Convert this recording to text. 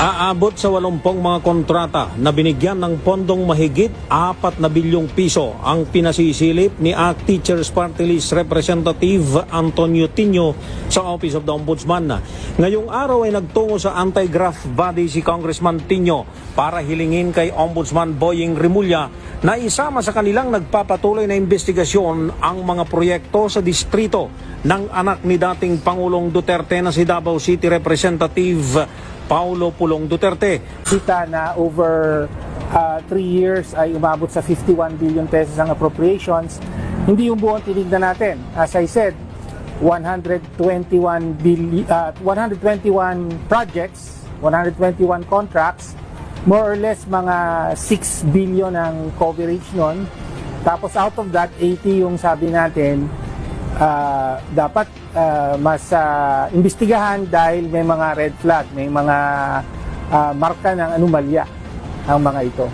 Aabot sa 80 mga kontrata na binigyan ng pondong mahigit 4 na bilyong piso ang pinasisilip ni ACT Teachers Party List Representative Antonio Tino sa Office of the Ombudsman. Ngayong araw ay nagtungo sa anti-graft body si Congressman Tino para hilingin kay Ombudsman Boying Rimulya na isama sa kanilang nagpapatuloy na investigasyon ang mga proyekto sa distrito ng anak ni dating Pangulong Duterte na si Davao City Representative Paulo Pulong Duterte. Kita na over 3 years ay umabot sa 51 billion pesos ang appropriations. Hindi yung buong tinignan natin. As I said, 121 projects, 121 contracts, more or less mga 6 billion ang coverage nun. Tapos out of that, 80 yung sabi natin, dapat mas imbestigahan dahil may mga red flag, may mga marka ng anomalya ang mga ito.